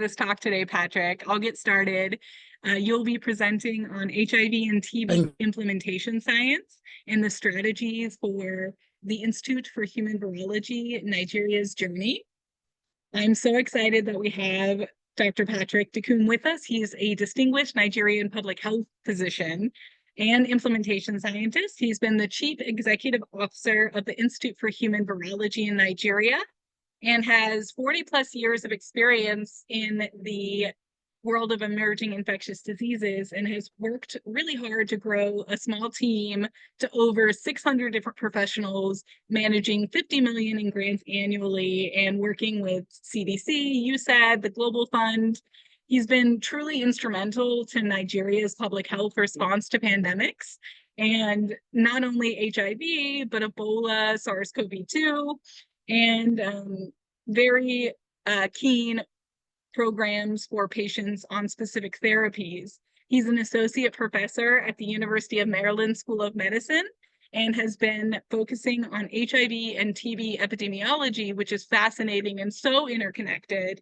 this talk today, Patrick. I'll get started. You'll be presenting on HIV and TB implementation science and the strategies for the Institute for Human Virology, Nigeria's journey. I'm so excited that we have Dr. Patrick Dakum with us. He's a distinguished Nigerian public health physician and implementation scientist. He's been the chief executive officer of the Institute for Human Virology in Nigeria and has 40 plus years of experience in the world of emerging infectious diseases and has worked really hard to grow a small team to over 600 different professionals, managing 50 million in grants annually and working with CDC, USAID, the Global Fund. He's been truly instrumental to Nigeria's public health response to pandemics, and not only HIV, but Ebola, SARS-CoV-2, and very keen programs for patients on specific therapies. He's an associate professor at the University of Maryland School of Medicine and has been focusing on HIV and TB epidemiology, which is fascinating and so interconnected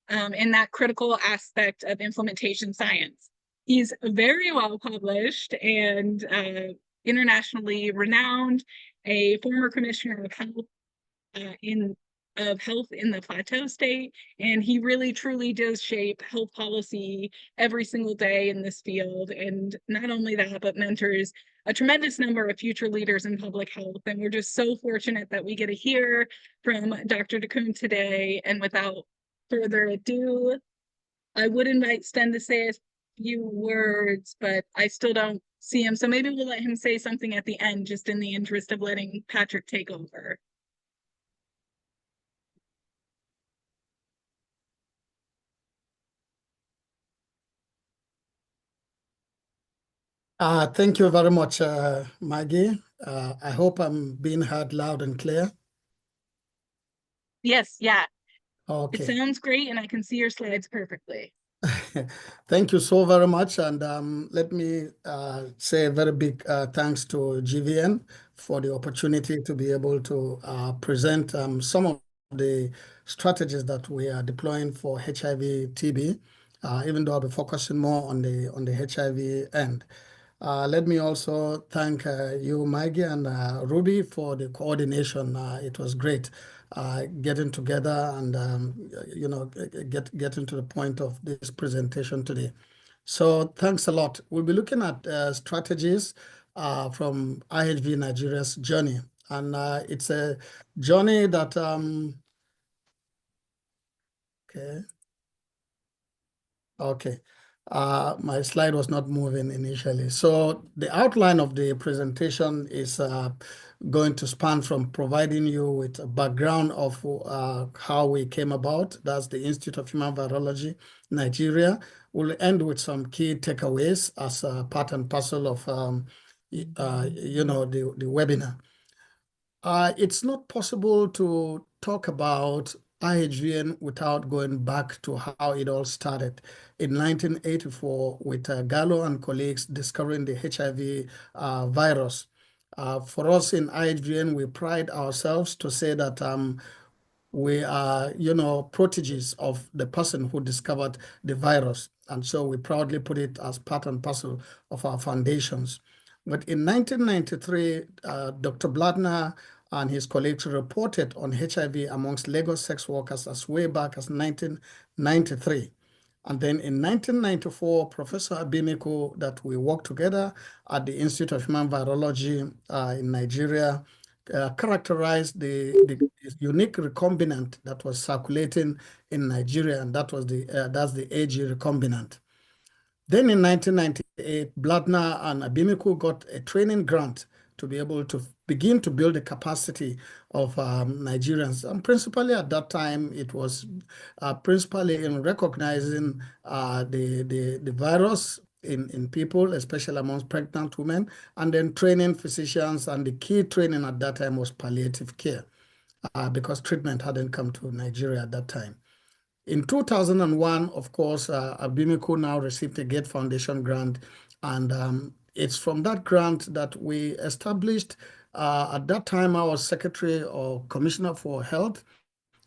in that critical aspect of implementation science. He's very well published and internationally renowned, a former commissioner of health in the Plateau State, and he really truly does shape health policy every single day in this field. And not only that, but mentors a tremendous number of future leaders in public health. And we're just so fortunate that we get to hear from Dr. Dakum today. And without further ado, I would invite Sten to say a few words, but I still don't see him. So maybe we'll let him say something at the end, just in the interest of letting Patrick take over. Thank you very much, Maggie. I hope I'm being heard loud and clear. Yes, yeah. Okay. It sounds great, and I can see your slides perfectly. Thank you so very much. And let me say a very big thanks to GVN for the opportunity to be able to present some of the strategies that we are deploying for HIV-TB, even though I'll be focusing more on the HIV end. Let me also thank you, Maggie, and Ruby for the coordination. It was great getting together and getting to the point of this presentation today. So thanks a lot. We'll be looking at strategies from IHV Nigeria's journey, and it's a journey that okay. My slide was not moving initially. So the outline of the presentation is going to span from providing you with a background of how we came about. That's the Institute of Human Virology, Nigeria. We'll end with some key takeaways as a part and parcel of the webinar. It's not possible to talk about IHVN without going back to how it all started in 1984 with Gallo and colleagues discovering the HIV virus. For us in IHVN, we pride ourselves to say that we are, proteges of the person who discovered the virus. And so we proudly put it as part and parcel of our foundations. But in 1993, Dr. Bladner and his colleagues reported on HIV amongst Lagos sex workers as way back as 1993. And then in 1994, Professor Abimiko, that we worked together at the Institute of Human Virology in Nigeria, characterized the unique recombinant that was circulating in Nigeria, and that's the AG recombinant. Then in 1998, Bladner and Abimiko got a training grant to be able to begin to build the capacity of Nigerians. And principally at that time, it was principally in recognizing the virus in people, especially amongst pregnant women, and then training physicians. And the key training at that time was palliative care because treatment hadn't come to Nigeria at that time. In 2001, of course, Abimiko now received a Gates Foundation grant, and it's from that grant that we established, at that time I was Secretary or Commissioner for Health,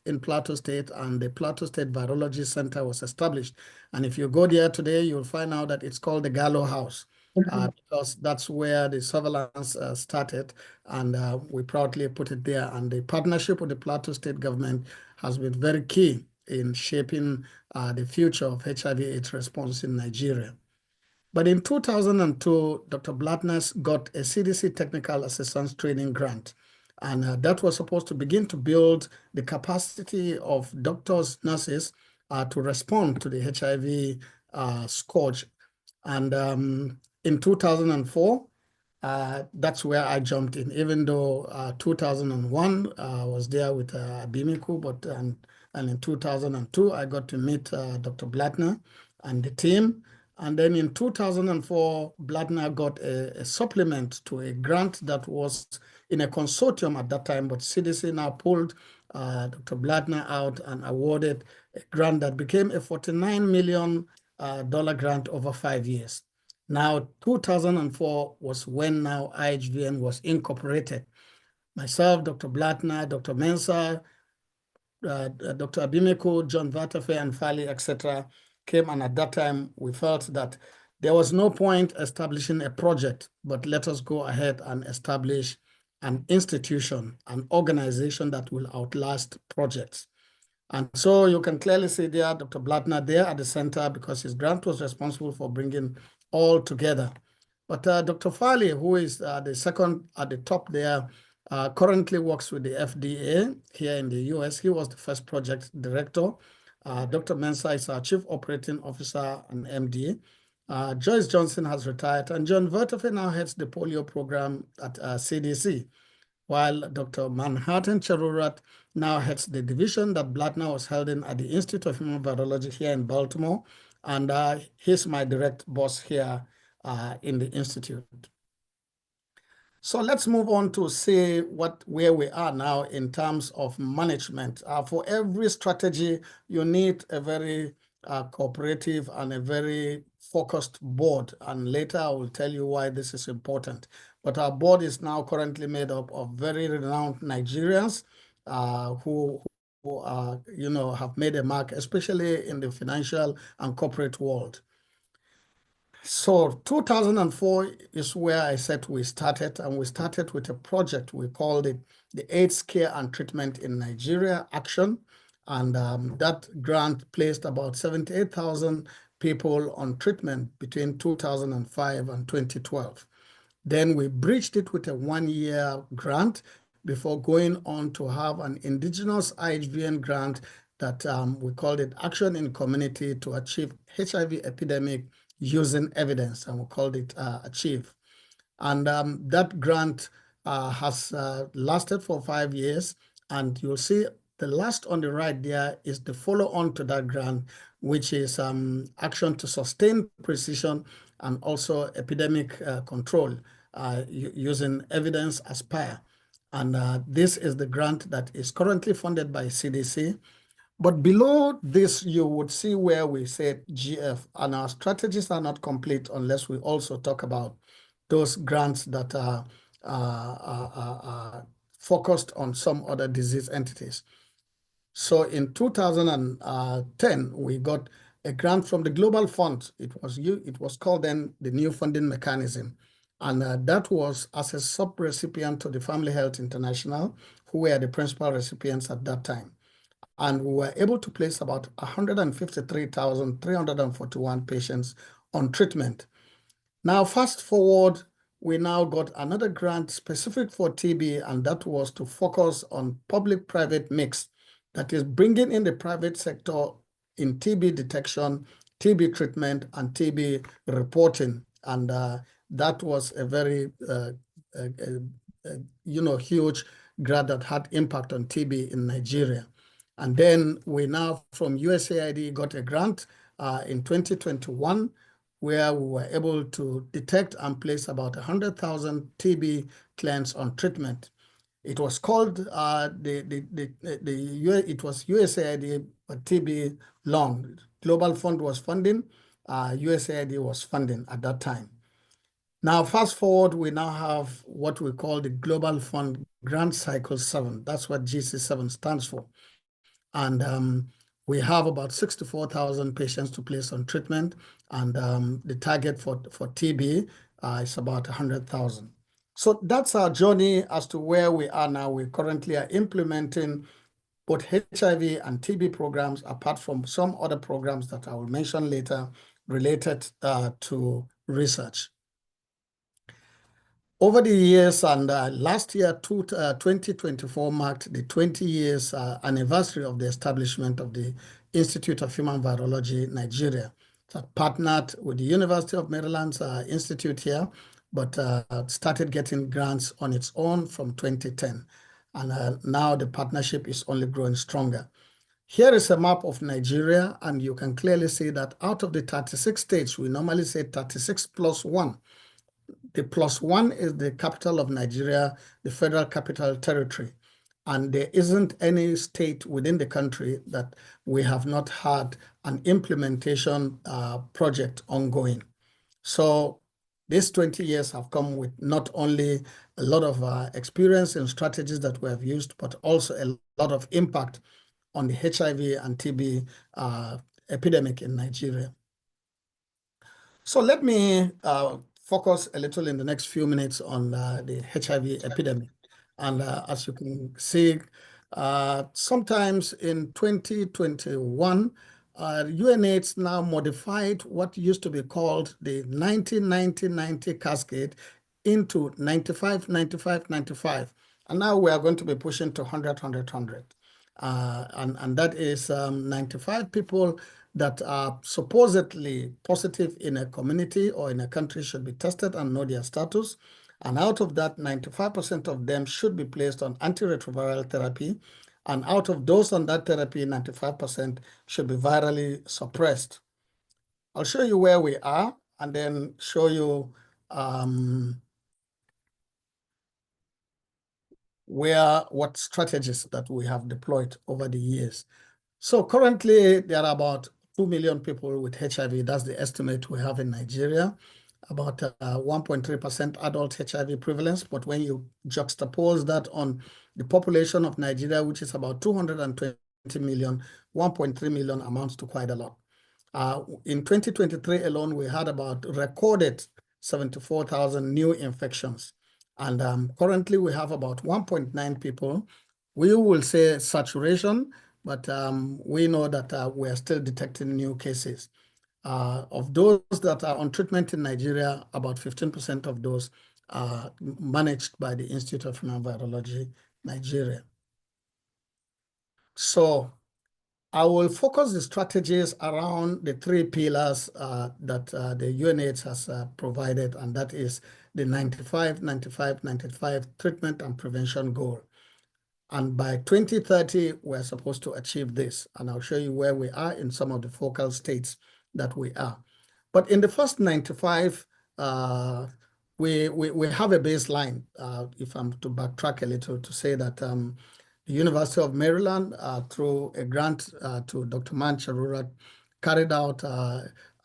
in Plateau State, and the Plateau State Virology Center was established. And if you go there today, you'll find out that it's called the Gallo House, because that's where the surveillance started, and we proudly put it there. And the partnership with the Plateau State government has been very key in shaping the future of HIV/AIDS response in Nigeria. But in 2002, Dr. Blattner got a CDC Technical Assistance Training Grant, and that was supposed to begin to build the capacity of doctors, nurses to respond to the HIV scourge. And in 2004, that's where I jumped in, even though 2001 I was there with Abimiku, but and in 2002 I got to meet Dr. Blattner and the team. And then in 2004, Blattner got a supplement to a grant that was in a consortium at that time, but CDC now pulled Dr. Blattner out and awarded a grant that became a $49 million grant over 5 years. Now, 2004 was when now IHVN was incorporated. Myself, Dr. Blattner, Dr. Mensah, Dr. Abimeko, John Vatafe, and Fali, etc., came, and at that time we felt that there was no point establishing a project, but let us go ahead and establish an institution, an organization that will outlast projects. And so you can clearly see there Dr. Blattner there at the center, because his grant was responsible for bringing all together. But Dr. Fali, who is the second at the top there, currently works with the FDA here in the US. He was the first project director. Dr. Mensah is our chief operating officer and MD. Joyce Johnson has retired, and John Vertefe now heads the polio program at CDC, while Dr. Manhattan Charurat now heads the division that Blattner was holding at the Institute of Human Virology here in Baltimore, and he's my direct boss here in the Institute. So let's move on to see where we are now in terms of management. For every strategy, you need a very cooperative and a very focused board. And later I will tell you why this is important. But our board is now currently made up of very renowned Nigerians who have made a mark, especially in the financial and corporate world. So 2004 is where I said we started, and we started with a project. We called it the AIDS Care and Treatment in Nigeria Action. And that grant placed about 78,000 people on treatment between 2005 and 2012. Then we breached it with a 1-year grant before going on to have an indigenous IHVN grant that we called it Action in Community to Achieve HIV Epidemic Using Evidence, and we called it Achieve. And that grant has lasted for 5 years, and you'll see the last on the right there is the follow-on to that grant, which is Action to Sustain Precision and also Epidemic Control using Evidence Aspire. And this is the grant that is currently funded by CDC. But below this, you would see where we said GF, and our strategies are not complete unless we also talk about those grants that are focused on some other disease entities. So in 2010, we got a grant from the Global Fund. It was called then the New Funding Mechanism. And that was as a sub-recipient to the Family Health International, who were the principal recipients at that time. And we were able to place about 153,341 patients on treatment. Now, fast forward, we now got another grant specific for TB, and that was to focus on public-private mix, that is bringing in the private sector in TB detection, TB treatment, and TB reporting. And that was a very, huge grant that had impact on TB in Nigeria. And then we now, from USAID, got a grant in 2021, where we were able to detect and place about 100,000 TB clients on treatment. It was called it was USAID TB Long. Global Fund was funding, USAID was funding at that time. Now, fast forward, we now have what we call the Global Fund Grant Cycle 7. That's what GC7 stands for. And we have about 64,000 patients to place on treatment. And the target for TB is about 100,000. So that's our journey as to where we are now. We currently are implementing both HIV and TB programs, apart from some other programs that I will mention later related to research. Over the years, and last year, 2024 marked the 20 years anniversary of the establishment of the Institute of Human Virology, Nigeria. That partnered with the University of Maryland's institute here, but started getting grants on its own from 2010. And now the partnership is only growing stronger. Here is a map of Nigeria, and you can clearly see that out of the 36 states, we normally say 36 plus 1. The plus 1 is the capital of Nigeria, the Federal Capital Territory. And there isn't any state within the country that we have not had an implementation project ongoing. So these 20 years have come with not only a lot of experience and strategies that we have used, but also a lot of impact on the HIV and TB epidemic in Nigeria. So let me focus a little in the next few minutes on the HIV epidemic. And as you can see, sometimes in 2021, UNAIDS now modified what used to be called the 90-90-90 cascade into 95-95-95. And now we are going to be pushing to 100-100-100. And that is 95 people that are supposedly positive in a community or in a country should be tested and know their status. And out of that, 95% of them should be placed on antiretroviral therapy. And out of those on that therapy, 95% should be virally suppressed. I'll show you where we are and then show you what strategies that we have deployed over the years. So currently, there are about 2 million people with HIV. That's the estimate we have in Nigeria, about 1.3% adult HIV prevalence. But when you juxtapose that on the population of Nigeria, which is about 220 million, 1.3 million amounts to quite a lot. In 2023 alone, we had about recorded 74,000 new infections. And currently, we have about 1.9 people. We will say saturation, but we know that we are still detecting new cases. Of those that are on treatment in Nigeria, about 15% of those are managed by the Institute of Human Virology, Nigeria. So I will focus the strategies around the 3 pillars that the UNAIDS has provided, and that is the 95-95-95 treatment and prevention goal. And by 2030, we're supposed to achieve this. And I'll show you where we are in some of the focal states that we are. But in the first 95, we have a baseline, if I'm to backtrack a little, to say that the University of Maryland, through a grant to Dr. Mancharura, carried out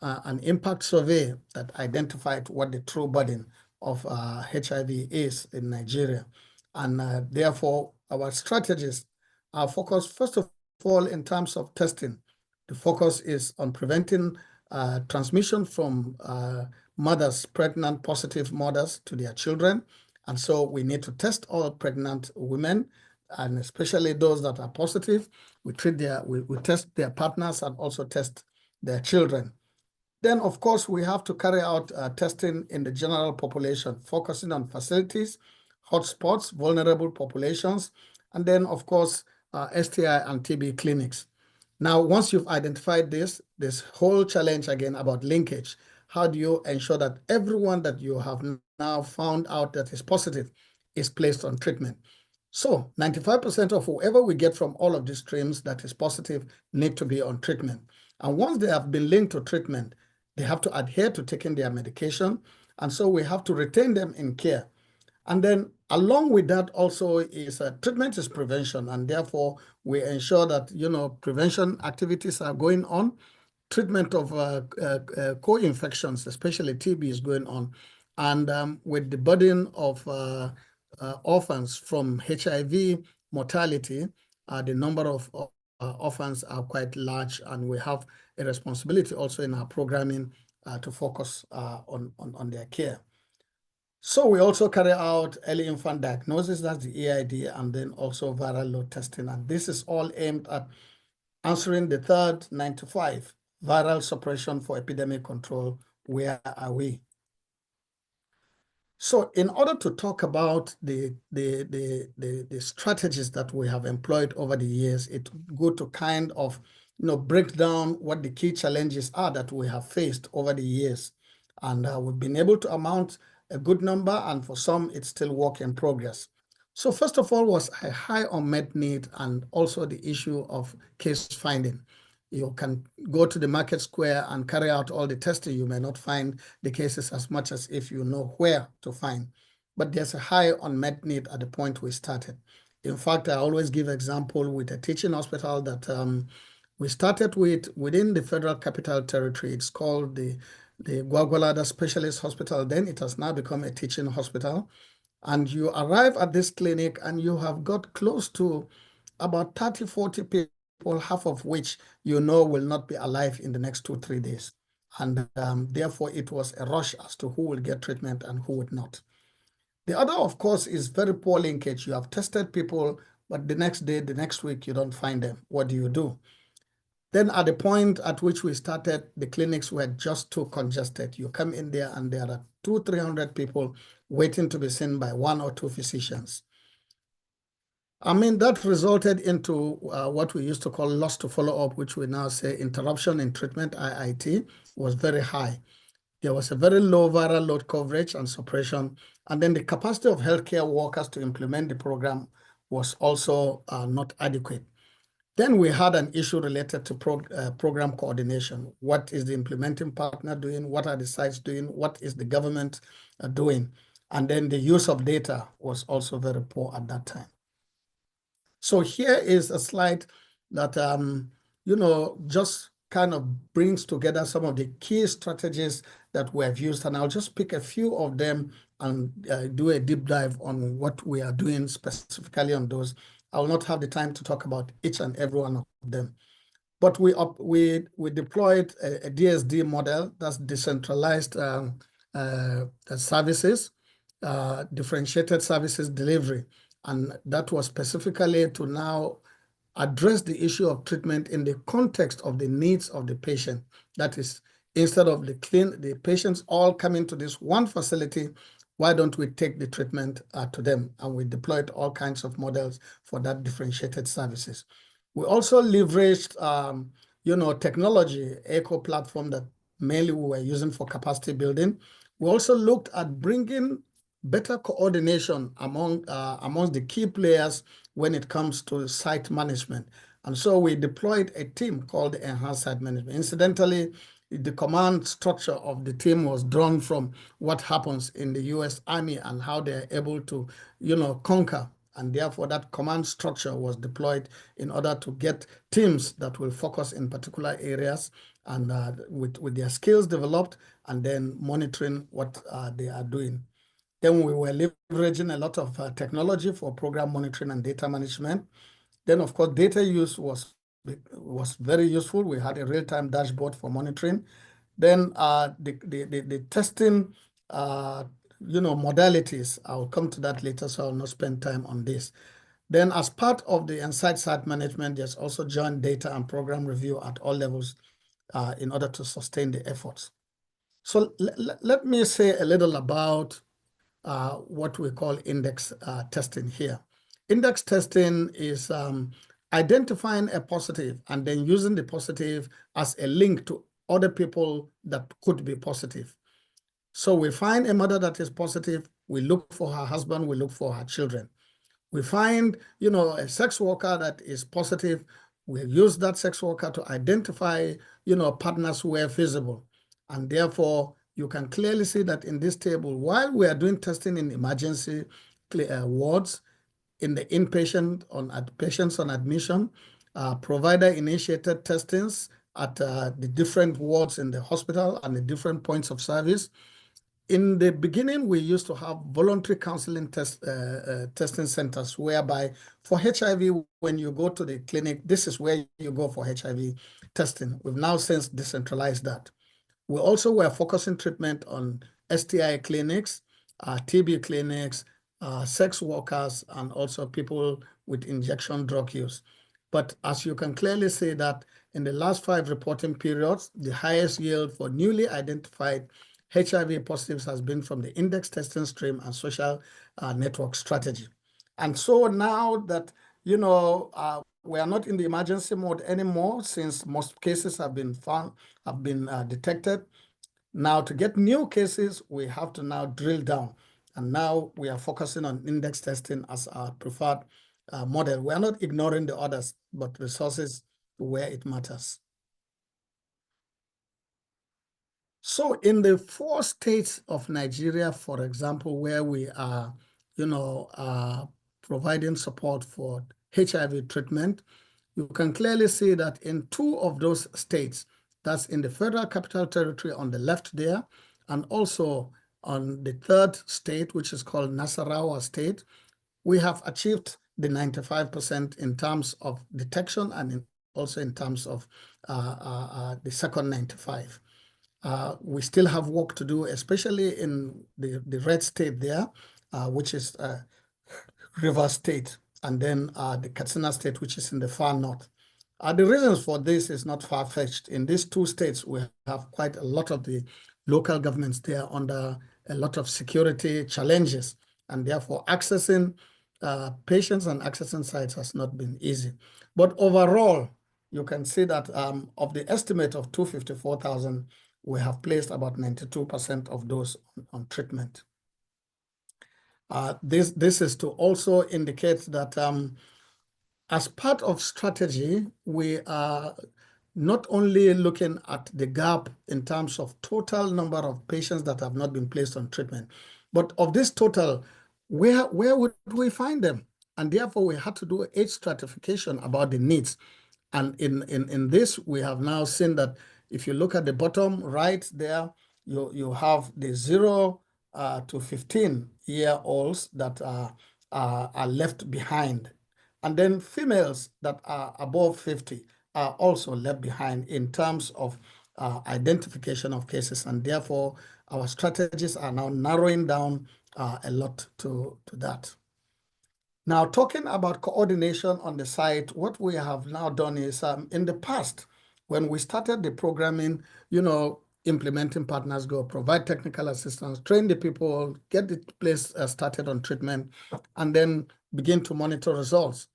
an impact survey that identified what the true burden of HIV is in Nigeria. And therefore, our strategies are focused, first of all, in terms of testing. The focus is on preventing transmission from mothers, pregnant, positive mothers to their children. And so we need to test all pregnant women, and especially those that are positive. We test their partners and also test their children. Then, of course, we have to carry out testing in the general population, focusing on facilities, hotspots, vulnerable populations, and then, of course, STI and TB clinics. Now, once you've identified this whole challenge again about linkage, how do you ensure that everyone that you have now found out that is positive is placed on treatment? So 95% of whoever we get from all of these streams that is positive need to be on treatment. And once they have been linked to treatment, they have to adhere to taking their medication. And so we have to retain them in care. And then along with that also is treatment is prevention. And therefore, we ensure that, prevention activities are going on. Treatment of co-infections, especially TB, is going on. And with the burden of orphans from HIV mortality, the number of orphans are quite large, and we have a responsibility also in our programming to focus on their care. So we also carry out early infant diagnosis, that's the EID, and then also viral load testing. And this is all aimed at answering the third 95, viral suppression for epidemic control. Where are we? So in order to talk about the strategies that we have employed over the years, it's good to kind of break down what the key challenges are that we have faced over the years. And we've been able to amount a good number, and for some, it's still work in progress. So first of all was a high unmet need, and also the issue of case finding. You can go to the market square and carry out all the testing. You may not find the cases as much as if you know where to find. But there's a high unmet need at the point we started. In fact, I always give example with a teaching hospital that we started with within the Federal Capital Territory. It's called the Gwagwalada Specialist Hospital. Then it has now become a teaching hospital. And you arrive at this clinic and you have got close to about 30, 40 people, half of which will not be alive in the next 2-3 days. And therefore, it was a rush as to who will get treatment and who would not. The other, of course, is very poor linkage. You have tested people, but the next day, the next week, you don't find them. What do you do? Then at the point at which we started, the clinics were just too congested. You come in there and there are 200-300 people waiting to be seen by 1 or 2 physicians. I mean, that resulted into what we used to call loss to follow-up, which we now say interruption in treatment, IIT, was very high. There was a very low viral load coverage and suppression. And then the capacity of healthcare workers to implement the program was also not adequate. Then we had an issue related to program coordination. What is the implementing partner doing? What are the sites doing? What is the government doing? And then the use of data was also very poor at that time. So here is a slide that, just kind of brings together some of the key strategies that we have used. And I'll just pick a few of them and do a deep dive on what we are doing specifically on those. I will not have the time to talk about each and every one of them. But we deployed a DSD model, that's decentralized services, differentiated services delivery. And that was specifically to now address the issue of treatment in the context of the needs of the patient. That is, instead of the patients all coming to this one facility, why don't we take the treatment to them? And we deployed all kinds of models for that differentiated services. We also leveraged, technology, eco platform that mainly we were using for capacity building. We also looked at bringing better coordination amongst the key players when it comes to site management. And so we deployed a team called the Enhanced Site Management. Incidentally, the command structure of the team was drawn from what happens in the US Army and how they're able to, conquer. And therefore, that command structure was deployed in order to get teams that will focus in particular areas and with their skills developed and then monitoring what they are doing. Then we were leveraging a lot of technology for program monitoring and data management. Then, of course, data use was very useful. We had a real-time dashboard for monitoring. Then the testing, modalities, I'll come to that later, so I'll not spend time on this. Then as part of the Insight Site Management, there's also joint data and program review at all levels in order to sustain the efforts. So let me say a little about what we call index testing here. Index testing is identifying a positive and then using the positive as a link to other people that could be positive. So we find a mother that is positive, we look for her husband, we look for her children. We find, a sex worker that is positive, we use that sex worker to identify, partners who are feasible. And therefore, you can clearly see that in this table, while we are doing testing in emergency wards, in the inpatient, patients on admission, provider-initiated testings at the different wards in the hospital and the different points of service, in the beginning, we used to have voluntary counseling testing centers, whereby for HIV, when you go to the clinic, this is where you go for HIV testing. We've now since decentralized that. We also were focusing treatment on STI clinics, TB clinics, sex workers, and also people with injection drug use. But as you can clearly see that in the last 5 reporting periods, the highest yield for newly identified HIV positives has been from the index testing stream and social network strategy. And so now that, you know, we are not in the emergency mode anymore, since most cases have been detected. Now, to get new cases, we have to now drill down. And now we are focusing on index testing as our preferred model. We are not ignoring the others, but resources where it matters. So in the 4 states of Nigeria, for example, where we are, you know, providing support for HIV treatment, you can clearly see that in 2 of those states, that's in the Federal Capital Territory on the left there, and also on the 3rd state, which is called Nasarawa State, we have achieved the 95% in terms of detection and also in terms of the second 95. We still have work to do, especially in the red state there, which is River State, and then the Katsina State, which is in the far north. The reasons for this is not far-fetched. In these 2 states, we have quite a lot of the local governments there under a lot of security challenges, and therefore accessing patients and accessing sites has not been easy. But overall, you can see that of the estimate of 254,000, we have placed about 92% of those on treatment. This is to also indicate that as part of strategy, we are not only looking at the gap in terms of total number of patients that have not been placed on treatment, but of this total, where would we find them? And therefore, we had to do age stratification about the needs. And in this, we have now seen that if you look at the bottom right there, you have the 0 to 15-year-olds that are left behind. And then females that are above 50 are also left behind in terms of identification of cases. And therefore, our strategies are now narrowing down a lot to that. Now, talking about coordination on the site, what we have now done is in the past, when we started the programming, you know, implementing partners go, provide technical assistance, train the people, get the place started on treatment, and then begin to monitor results.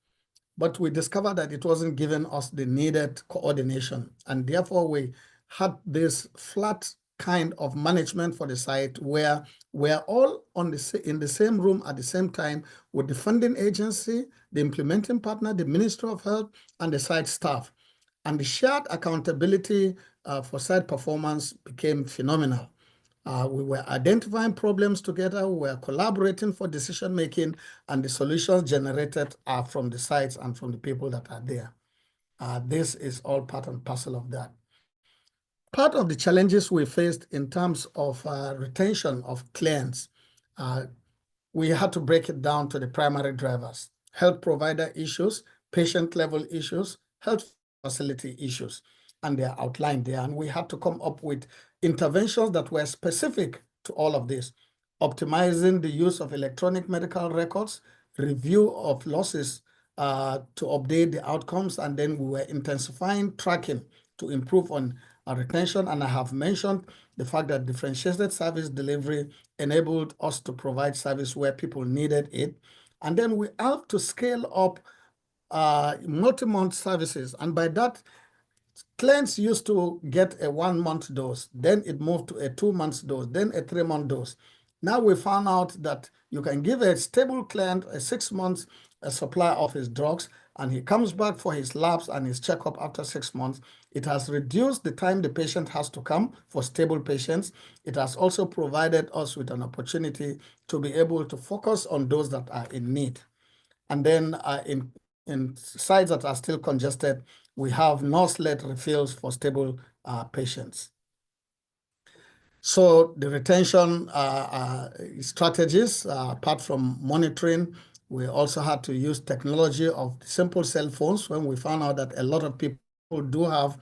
But we discovered that it wasn't giving us the needed coordination. And therefore, we had this flat kind of management for the site where we're all in the same room at the same time with the funding agency, the implementing partner, the Ministry of Health, and the site staff. And the shared accountability for site performance became phenomenal. We were identifying problems together, we were collaborating for decision-making, and the solutions generated are from the sites and from the people that are there. This is all part and parcel of that. Part of the challenges we faced in terms of retention of clients, we had to break it down to the primary drivers: health provider issues, patient-level issues, health facility issues, and they're outlined there. And we had to come up with interventions that were specific to all of this: optimizing the use of electronic medical records, review of losses to update the outcomes, and then we were intensifying tracking to improve on our retention. And I have mentioned the fact that differentiated service delivery enabled us to provide service where people needed it. And then we have to scale up multi-month services. And by that, clients used to get a 1-month dose, then it moved to a 2-month dose, then a 3-month dose. Now we found out that you can give a stable client a 6-month supply of his drugs, and he comes back for his labs and his checkup after 6 months. It has reduced the time the patient has to come for stable patients. It has also provided us with an opportunity to be able to focus on those that are in need. And then in sites that are still congested, we have nurse-led refills for stable patients. So the retention strategies, apart from monitoring, we also had to use technology of simple cell phones when we found out that a lot of people do have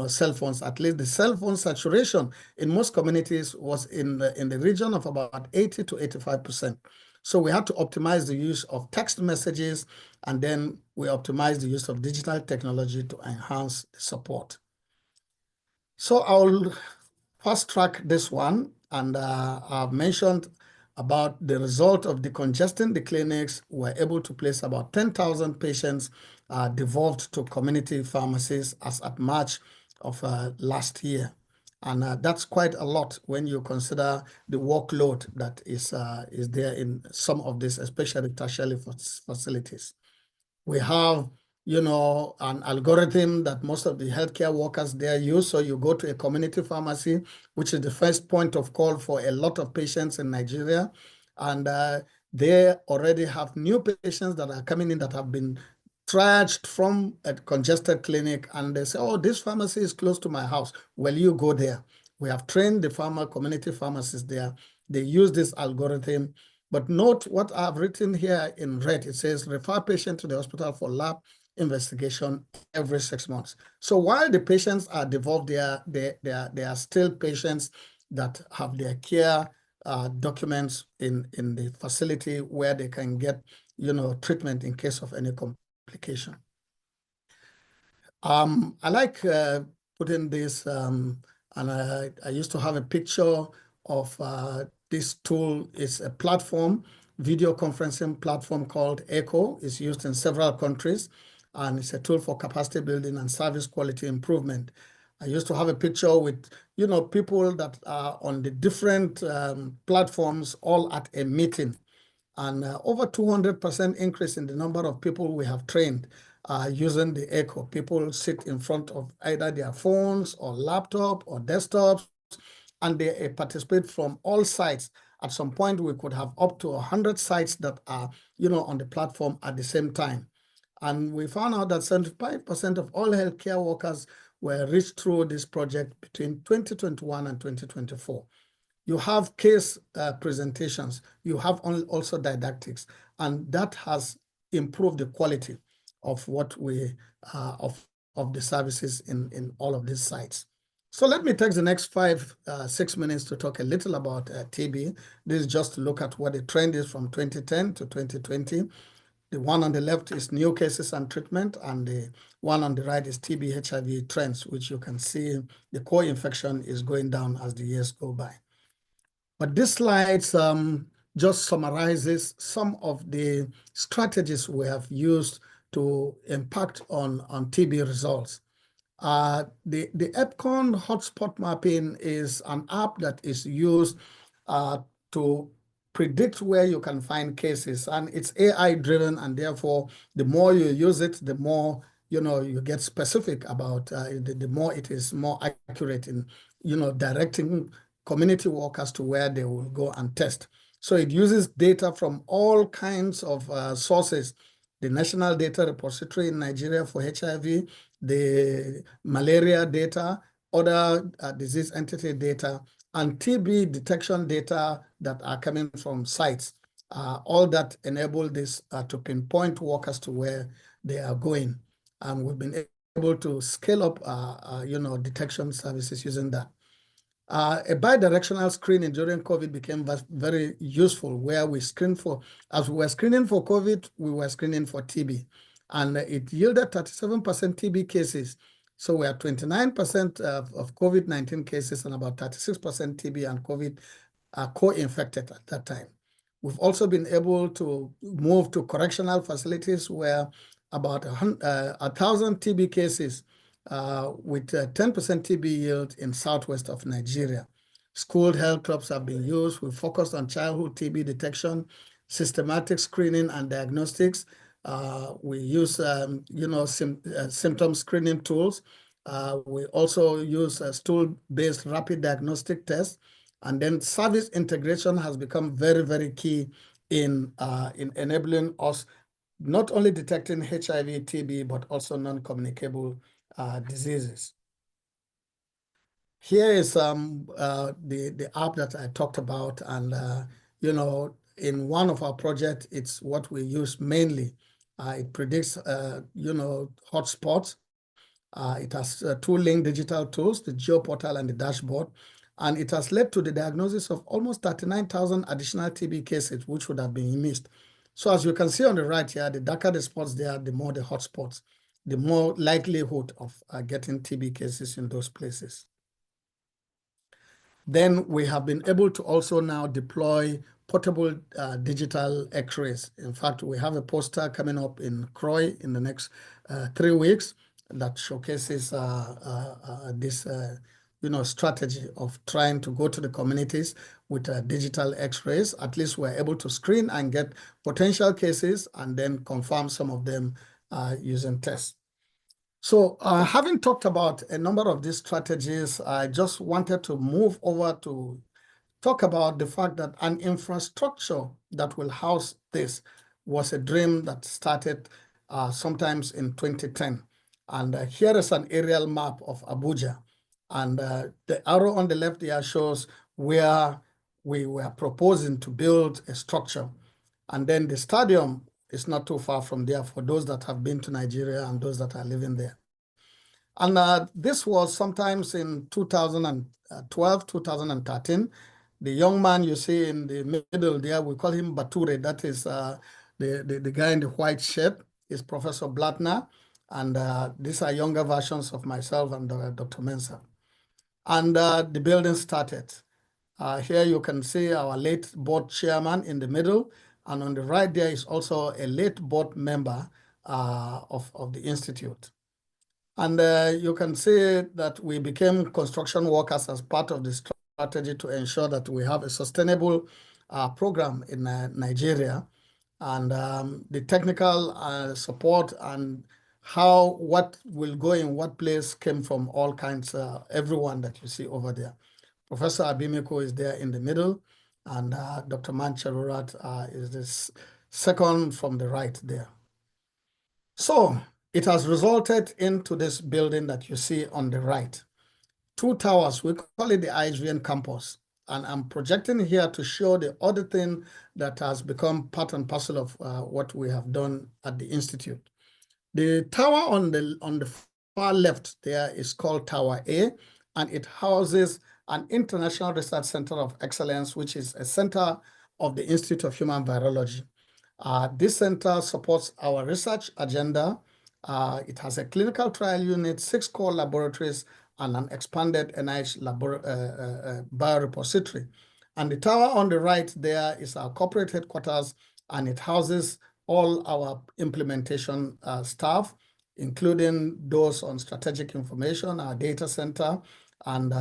cell phones. At least the cell phone saturation in most communities was in the region of about 80 to 85%. So we had to optimize the use of text messages, and then we optimized the use of digital technology to enhance the support. So I'll fast track this one, and I've mentioned about the result of decongesting the clinics. We're able to place about 10,000 patients devolved to community pharmacies as at March of last year. And that's quite a lot when you consider the workload that is there in some of these, especially tertiary facilities. We have, an algorithm that most of the healthcare workers there use. So you go to a community pharmacy, which is the first point of call for a lot of patients in Nigeria. And they already have new patients that are coming in that have been triaged from a congested clinic. And they say, oh, this pharmacy is close to my house. Well, you go there. We have trained the community pharmacists there. They use this algorithm. But note what I've written here in red. It says refer patient to the hospital for lab investigation every 6 months. So while the patients are devolved, they are still patients that have their care documents in the facility where they can get treatment in case of any complication. I like putting this, and I used to have a picture of this tool. It's a platform, video conferencing platform called ECHO. It's used in several countries, and it's a tool for capacity building and service quality improvement. I used to have a picture with, people that are on the different platforms all at a meeting, and over 200% increase in the number of people we have trained using the ECHO. People sit in front of either their phones or laptop or desktops, and they participate from all sites. At some point, we could have up to 100 sites that are, on the platform at the same time. And we found out that 75% of all healthcare workers were reached through this project between 2021 and 2024. You have case presentations, you have also didactics, and that has improved the quality of what we of the services in all of these sites. So let me take the next 6 minutes to talk a little about TB. This is just to look at what the trend is from 2010 to 2020. The one on the left is new cases and treatment, and the one on the right is TB HIV trends, which you can see the co-infection is going down as the years go by. But this slide just summarizes some of the strategies we have used to impact on TB results. The EPCON hotspot mapping is an app that is used to predict where you can find cases, and it's AI driven, and therefore the more you use it, the more you get specific about the more it is more accurate in directing community workers to where they will go and test. So it uses data from all kinds of sources: the National Data Repository in Nigeria for HIV, the malaria data, other disease entity data, and TB detection data that are coming from sites. All that enable this to pinpoint workers to where they are going. And we've been able to scale up, detection services using that. A bidirectional screening during COVID became very useful, where we screened for, as we were screening for COVID, we were screening for TB. And it yielded 37% TB cases. So we had 29% of COVID-19 cases and about 36% TB and COVID co-infected at that time. We've also been able to move to correctional facilities where about 1,000 TB cases with 10% TB yield in southwest of Nigeria. School health clubs have been used. We focused on childhood TB detection, systematic screening and diagnostics. We use, symptom screening tools. We also use stool-based rapid diagnostic tests. And then service integration has become very, very key in enabling us not only detecting HIV, TB, but also non-communicable diseases. here is the app that I talked about, and you know, in one of our projects, it's what we use mainly. It predicts you know, hotspots. It has two linked digital tools, the GeoPortal and the dashboard, and it has led to the diagnosis of almost 39,000 additional TB cases, which would have been missed. So as you can see on the right here, the darker the spots there, the more the hotspots, the more likelihood of getting TB cases in those places. Then we have been able to also now deploy portable digital X-rays. In fact, we have a poster coming up in Croy in the next 3 weeks that showcases this you know, strategy of trying to go to the communities with digital X-rays. At least we're able to screen and get potential cases and then confirm some of them using tests. So having talked about a number of these strategies, I just wanted to move over to talk about the fact that an infrastructure that will house this was a dream that started sometimes in 2010. And here is an aerial map of Abuja. And the arrow on the left here shows where we were proposing to build a structure. And then the stadium is not too far from there for those that have been to Nigeria and those that are living there. And this was sometimes in 2012, 2013. The young man you see in the middle there, we call him Bature. That is the guy in the white shirt is Professor Blattner. And these are younger versions of myself and Dr. Mensah. And the building started. Here you can see our late board chairman in the middle. And on the right there is also a late board member of the institute. And you can see that we became construction workers as part of the strategy to ensure that we have a sustainable program in Nigeria. And the technical support and what will go in what place came from all kinds, everyone that you see over there. Professor Abimiko is there in the middle, and Dr. Mancharurat is the second from the right there. So it has resulted into this building that you see on the right. 2 towers, we call it the IHVN campus. And I'm projecting here to show the other thing that has become part and parcel of what we have done at the Institute. The tower on the far left there is called Tower A, and it houses an International Research Center of Excellence, which is a center of the Institute of Human Virology. This center supports our research agenda. It has a clinical trial unit, 6 core laboratories, and an expanded NIH biorepository. And the tower on the right there is our corporate headquarters, and it houses all our implementation staff, including those on strategic information, our data center, and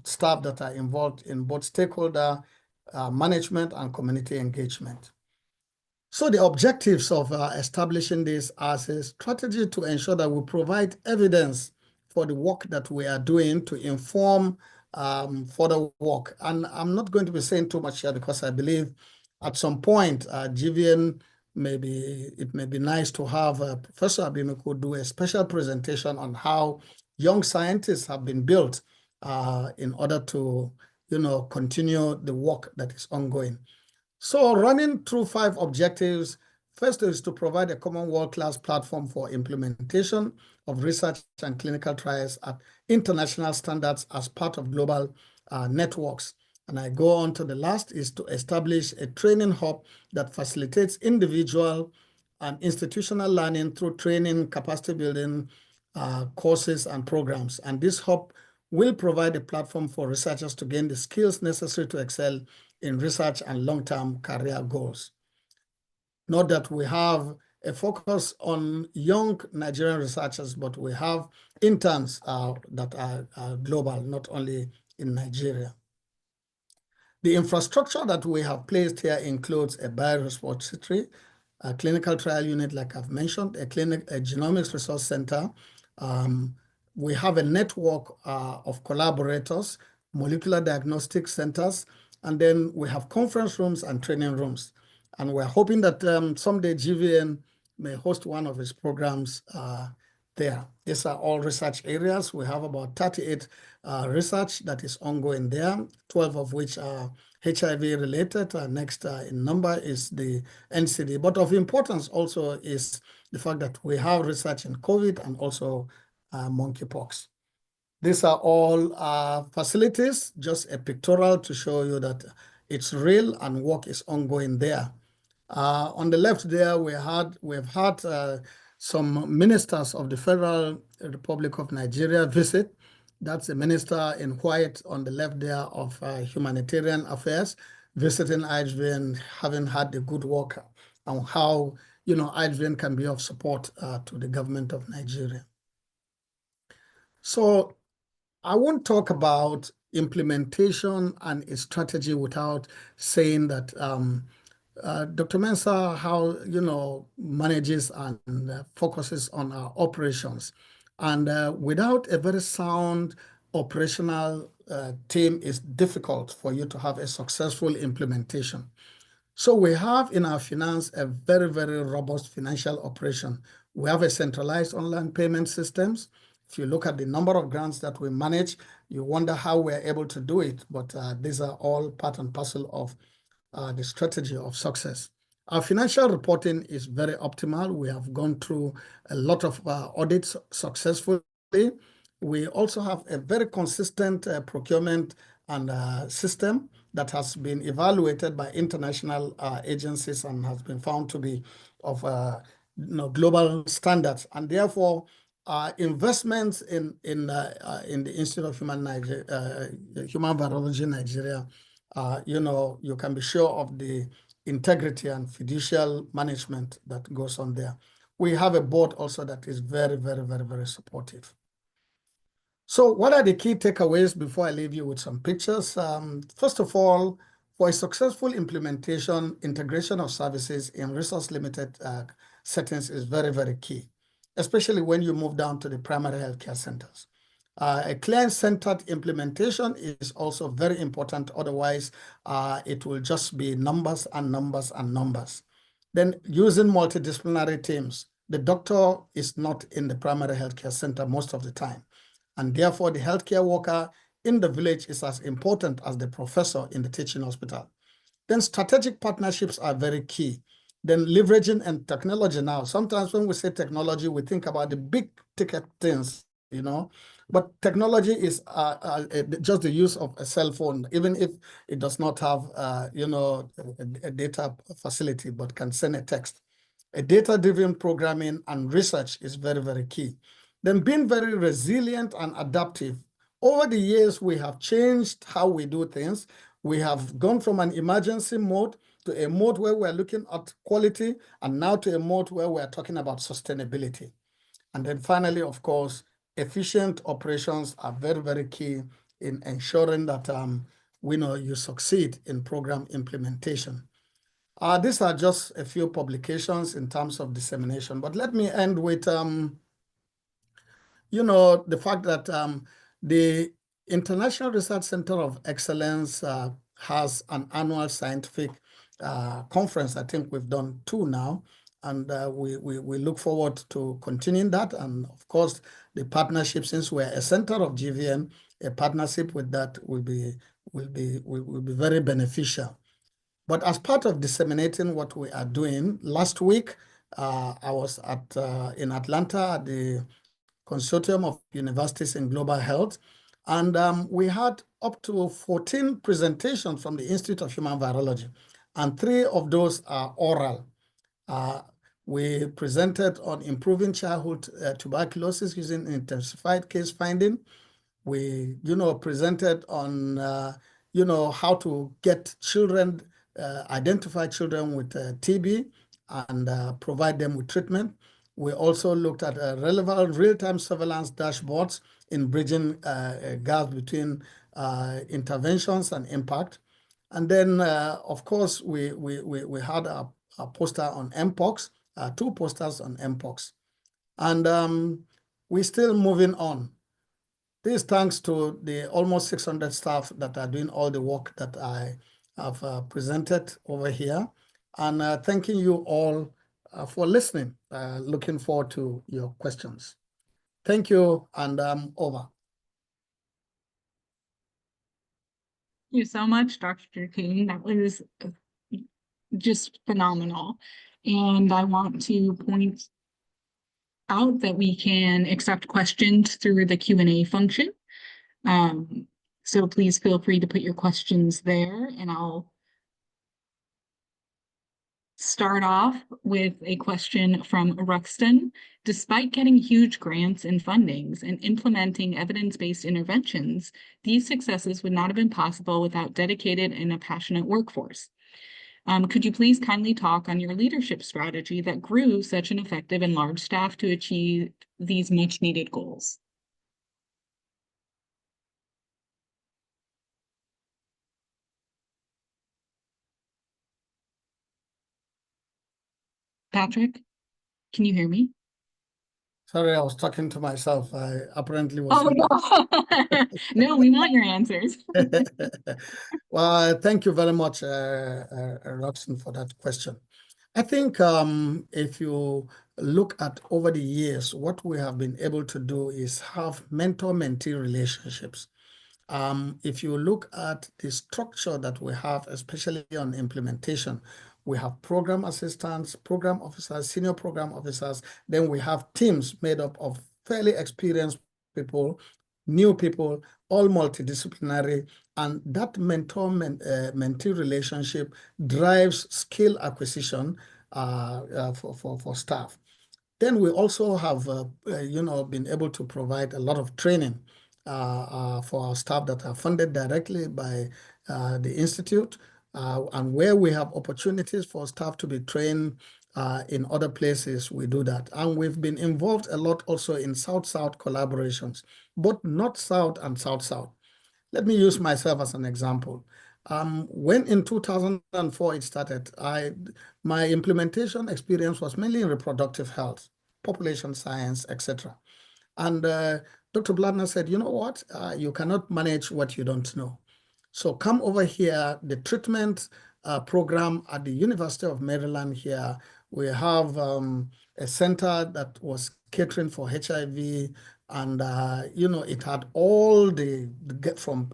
staff that are involved in both stakeholder management and community engagement. So the objectives of establishing this as a strategy to ensure that we provide evidence for the work that we are doing to inform further work. And I'm not going to be saying too much here because I believe at some point, GVN, it may be nice to have Professor Abimiko do a special presentation on how young scientists have been built in order to, you know, continue the work that is ongoing. So running through 5 objectives, first is to provide a common world-class platform for implementation of research and clinical trials at international standards as part of global networks. And I go on to the last is to establish a training hub that facilitates individual and institutional learning through training, capacity building, courses and programs. And this hub will provide a platform for researchers to gain the skills necessary to excel in research and long-term career goals. Note that we have a focus on young Nigerian researchers, but we have interns that are global, not only in Nigeria. The infrastructure that we have placed here includes a biorepository, a clinical trial unit, like I've mentioned, a genomics resource center. We have a network of collaborators, molecular diagnostic centers, and then we have conference rooms and training rooms. And we're hoping that someday GVN may host one of its programs there. These are all research areas. We have about 38 research that is ongoing there, 12 of which are HIV related. Next in number is the NCD. But of importance also is the fact that we have research in COVID and also monkeypox. These are all facilities, just a pictorial to show you that it's real and work is ongoing there. On the left there, we've had some ministers of the Federal Republic of Nigeria visit. That's the minister in white on the left there of humanitarian affairs, visiting IHVN, having had the good work on how IHVN can be of support to the government of Nigeria. So I won't talk about implementation and its strategy without saying that Dr. Mensah, how manages and focuses on our operations, and without a very sound operational team, it's difficult for you to have a successful implementation. So we have in our finance a very, very robust financial operation. We have a centralized online payment systems. If you look at the number of grants that we manage, you wonder how we're able to do it, but these are all part and parcel of the strategy of success. Our financial reporting is very optimal. We have gone through a lot of audits successfully. We also have a very consistent procurement and system that has been evaluated by international agencies and has been found to be of global standards, and therefore investments in the Institute of Human Virology Nigeria, you can be sure of the integrity and fiducial management that goes on there. We have a board also that is very, very, very, very supportive. So what are the key takeaways before I leave you with some pictures? First of all, for a successful implementation, integration of services in resource-limited settings is very, very key, especially when you move down to the primary healthcare centers. A client-centered implementation is also very important. Otherwise, it will just be numbers and numbers and numbers. Then using multidisciplinary teams, the doctor is not in the primary healthcare center most of the time. And therefore, the healthcare worker in the village is as important as the professor in the teaching hospital. Then strategic partnerships are very key. Then leveraging and technology now. Sometimes when we say technology, we think about the big ticket things, but technology is just the use of a cell phone, even if it does not have, a data facility, but can send a text. A data-driven programming and research is very, very key. Then being very resilient and adaptive. Over the years, we have changed how we do things. We have gone from an emergency mode to a mode where we're looking at quality, and now to a mode where we're talking about sustainability. And then finally, of course, efficient operations are very, very key in ensuring that you succeed in program implementation. These are just a few publications in terms of dissemination, but let me end with the fact that the International Research Center of Excellence has an annual scientific conference. I think we've done 2 now, and we look forward to continuing that. And of course, the partnership, since we're a center of GVN, a partnership with that will be very beneficial. But as part of disseminating what we are doing, last week I was in Atlanta at the Consortium of Universities in Global Health, and we had up to 14 presentations from the Institute of Human Virology, and 3 of those are oral. We presented on improving childhood tuberculosis using intensified case finding. We, presented on, how to get children, identify children with TB and provide them with treatment. We also looked at relevant real-time surveillance dashboards in bridging gaps between interventions and impact. And then, of course, we had a poster on Mpox, 2 posters on Mpox. And we're still moving on. This thanks to the almost 600 staff that are doing all the work that I have presented over here. And thanking you all for listening. Looking forward to your questions. Thank you, and over. Thank you so much, Dr. King. That was just phenomenal. And I want to point out that we can accept questions through the Q&A function. So please feel free to put your questions there, and I'll start off with a question from Ruxton. Despite getting huge grants and fundings and implementing evidence-based interventions, these successes would not have been possible without dedicated and a passionate workforce. Could you please kindly talk on your leadership strategy that grew such an effective and large staff to achieve these much needed goals? Patrick, can you hear me? Sorry, I was talking to myself. I apparently was. Oh, no. No, we want your answers. Well, thank you very much, Roxanne, for that question. I think if you look at over the years, what we have been able to do is have mentor-mentee relationships. If you look at the structure that we have, especially on implementation, we have program assistants, program officers, senior program officers. Then we have teams made up of fairly experienced people, new people, all multidisciplinary. And that mentor-mentee relationship drives skill acquisition for staff. Then we also have, been able to provide a lot of training for our staff that are funded directly by the Institute, and where we have opportunities for staff to be trained in other places, we do that. And we've been involved a lot also in South-South collaborations, both North-South and South-South. Let me use myself as an example. When in 2004 it started, my implementation experience was mainly in reproductive health, population science, etc. And Dr. Bladner said, you know what, you cannot manage what you don't know. So come over here, the treatment program at the University of Maryland here, we have a center that was catering for HIV, and it had all from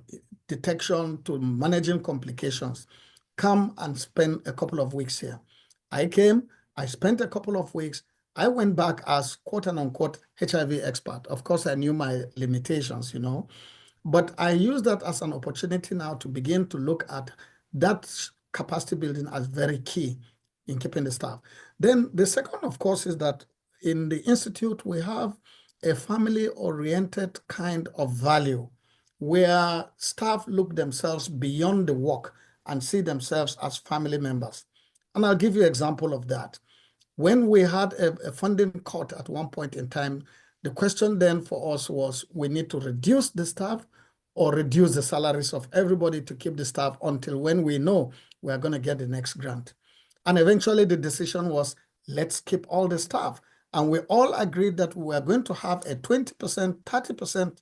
detection to managing complications. Come and spend a couple of weeks here. I came, I spent a couple of weeks. I went back as quote unquote HIV expert. Of course, I knew my limitations, but I use that as an opportunity now to begin to look at that capacity building as very key in keeping the staff. Then the second, of course, is that in the Institute, we have a family-oriented kind of value where staff look themselves beyond the work and see themselves as family members. And I'll give you an example of that. When we had a funding cut at one point in time, the question then for us was, we need to reduce the staff or reduce the salaries of everybody to keep the staff until when we know we are going to get the next grant. And eventually the decision was, let's keep all the staff. And we all agreed that we are going to have a 20%, 30%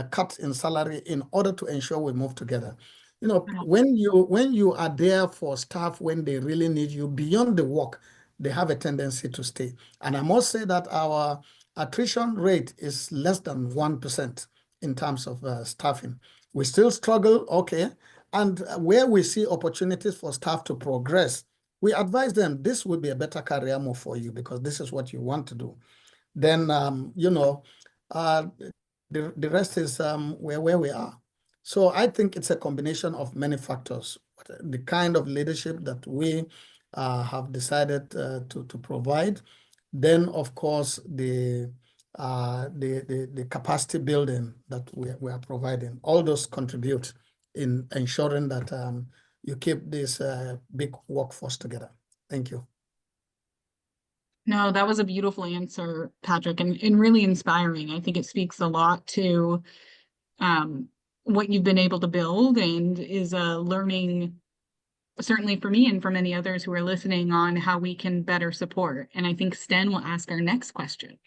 cut in salary in order to ensure we move together. When you are there for staff when they really need you beyond the work, they have a tendency to stay. And I must say that our attrition rate is less than 1% in terms of staffing. We still struggle, okay. And where we see opportunities for staff to progress, we advise them, this will be a better career move for you because this is what you want to do. Then, the rest is where we are. So I think it's a combination of many factors. The kind of leadership that we have decided to provide. Then, of course, the capacity building that we are providing. All those contribute in ensuring that you keep this big workforce together. Thank you. No, that was a beautiful answer, Patrick, and really inspiring. I think it speaks a lot to what you've been able to build, and is a learning, certainly for me and for many others who are listening, on how we can better support. And I think Sten will ask our next question.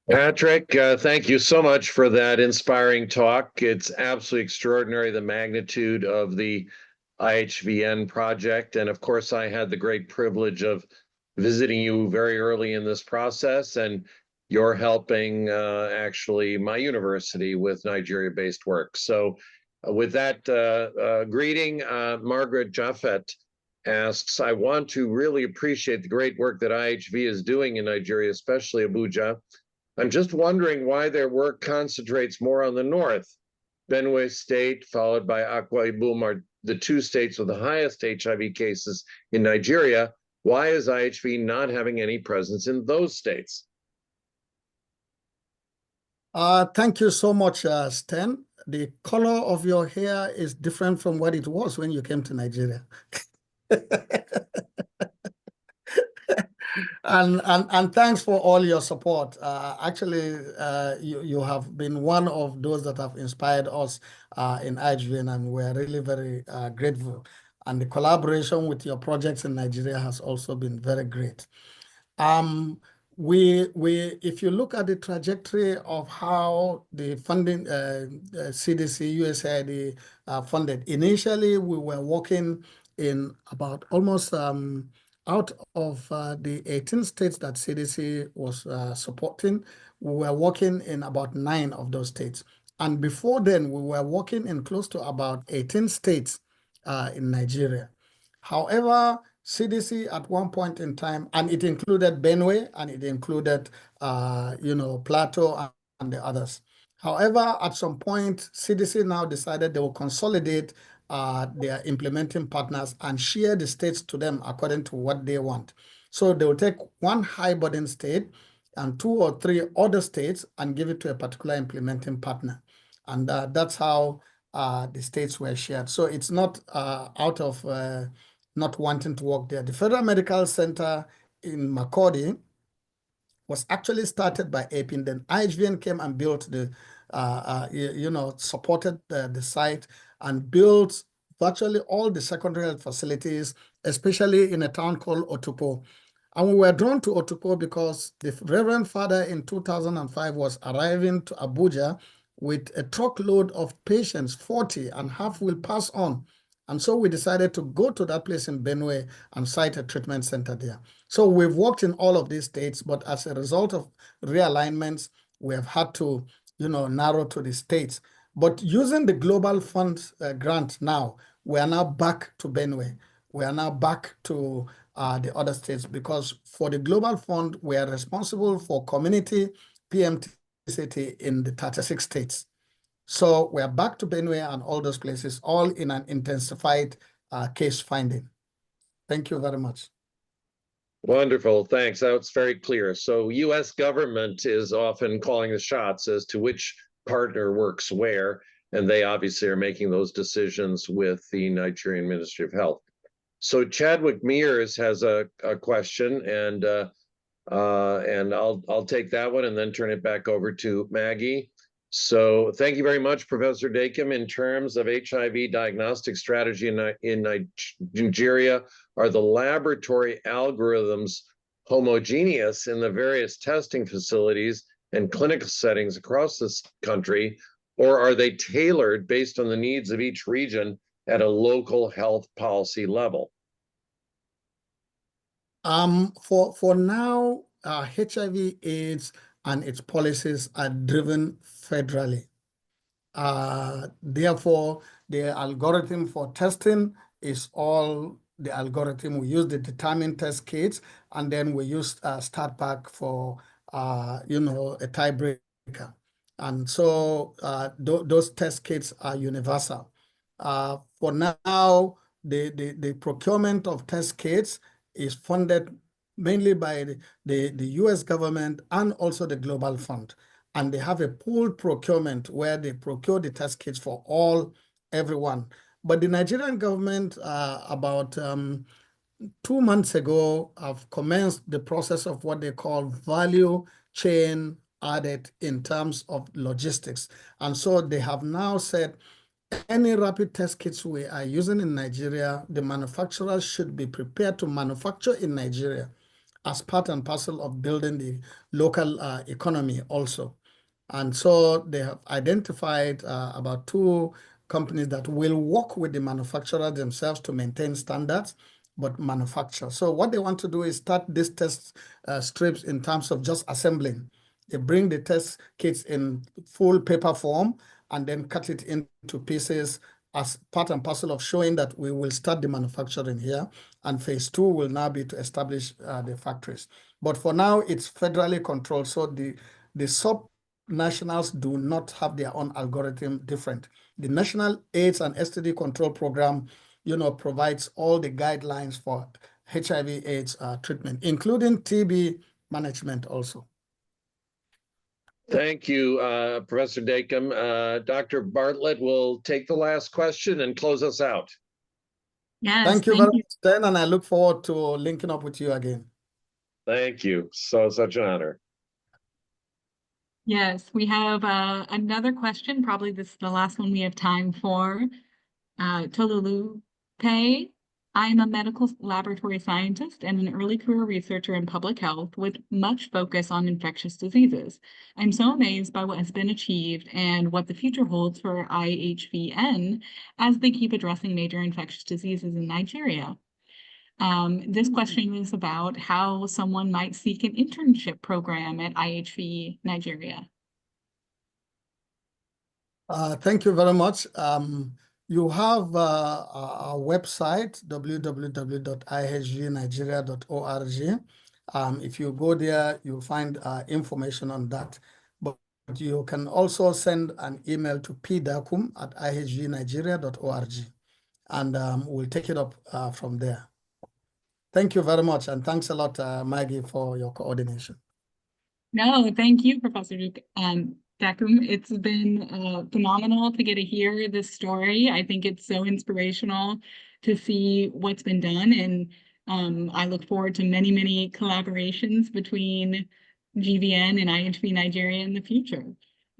Patrick, thank you so much for that inspiring talk. It's absolutely extraordinary, the magnitude of the IHVN project. And of course, I had the great privilege of visiting you very early in this process and you're helping actually my university with Nigeria-based work. So with that greeting, Margaret Jaffet asks, I want to really appreciate the great work that IHV is doing in Nigeria, especially Abuja. I'm just wondering why their work concentrates more on the north. Benue State, followed by Akwa Ibom, are the two states with the highest HIV cases in Nigeria. Why is IHV not having any presence in those states? Thank you so much, Stan. The color of your hair is different from what it was when you came to Nigeria. And thanks for all your support. Actually, you have been one of those that have inspired us in IHVN, and we're really very grateful. And the collaboration with your projects in Nigeria has also been very great. If you look at the trajectory of how the funding, CDC, USAID funded, initially we were working in about almost out of the 18 states that CDC was supporting, we were working in about 9 of those states. And before then, we were working in close to about 18 states in Nigeria. However, CDC at one point in time, and it included Benue, and it included, Plateau and the others. However, at some point, CDC now decided they will consolidate their implementing partners and share the states to them according to what they want. So they will take one high burden state and 2 or 3 other states and give it to a particular implementing partner. And that's how the states were shared. So it's not out of not wanting to work there. The Federal Medical Center in Makurdi was actually started by APIN. Then IHVN came and built the, supported the site and built virtually all the secondary health facilities, especially in a town called Otukpo. And we were drawn to Otukpo because the Reverend Father in 2005 was arriving to Abuja with a truckload of patients, 40, and half will pass on. And so we decided to go to that place in Benue and site a treatment center there. So we've worked in all of these states, but as a result of realignments, we have had to, narrow to the states. But using the Global Fund grant now, we are now back to Benue. We are now back to the other states, because for the Global Fund, we are responsible for community PMTCT in the 36 states. So we are back to Benue and all those places, all in an intensified case finding. Thank you very much. Wonderful, thanks. That's very clear. So U.S. government is often calling the shots as to which partner works where, and they obviously are making those decisions with the Nigerian Ministry of Health. So Chadwick Mears has a question, and I'll take that one and then turn it back over to Maggie. So thank you very much, Professor Dakum. In terms of HIV diagnostic strategy in Nigeria, are the laboratory algorithms homogeneous in the various testing facilities and clinical settings across this country, or are they tailored based on the needs of each region at a local health policy level? For now, HIV/AIDS and its policies are driven federally. Therefore, the algorithm for testing is all the algorithm. We use the determined test kits, and then we use start pack for a tiebreaker. And so those test kits are universal. For now, the procurement of test kits is funded mainly by the US government and also the Global Fund. And they have a pooled procurement where they procure the test kits for everyone. But the Nigerian government, about 2 months ago, have commenced the process of what they call value chain audit in terms of logistics. And so they have now said, any rapid test kits we are using in Nigeria, the manufacturers should be prepared to manufacture in Nigeria as part and parcel of building the local economy also. And so they have identified about 2 companies that will work with the manufacturers themselves to maintain standards, but manufacture. So what they want to do is start these test strips in terms of just assembling. They bring the test kits in full paper form and then cut it into pieces as part and parcel of showing that we will start the manufacturing here. And phase 2 will now be to establish the factories. But for now, it's federally controlled. So the sub-nationals do not have their own algorithm different. The National AIDS and STD Control Program, provides all the guidelines for HIV/AIDS treatment, including TB management also. Thank you, Professor Dakum. Dr. Bartlett will take the last question and close us out. Yes, Thank you very much, Dan, and I look forward to linking up with you again. Thank you. Such an honor. Yes, we have another question. Probably this is the last one we have time for. Tolulu Pei. I'm a medical laboratory scientist and an early career researcher in public health with much focus on infectious diseases. I'm so amazed by what has been achieved and what the future holds for IHVN as they keep addressing major infectious diseases in Nigeria. This question is about how someone might seek an internship program at IHV Nigeria. Thank you very much. You have our website, www.ihvnigeria.org. If you go there, you'll find information on that. But you can also send an email to pdakum@ihvnigeria.org, and we'll take it up from there. Thank you very much, and thanks a lot, Maggie, for your coordination. No, thank you, Professor Dakum. It's been phenomenal to get to hear this story. I think it's so inspirational to see what's been done, and I look forward to many, many collaborations between GVN and IHV Nigeria in the future.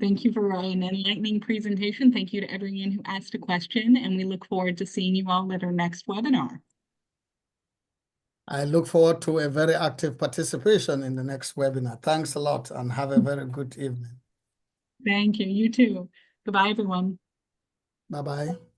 Thank you for an enlightening presentation. Thank you to everyone who asked a question, and we look forward to seeing you all at our next webinar. I look forward to a very active participation in the next webinar. Thanks a lot, and have a very good evening. Thank you. You too. Goodbye, everyone. Bye-bye.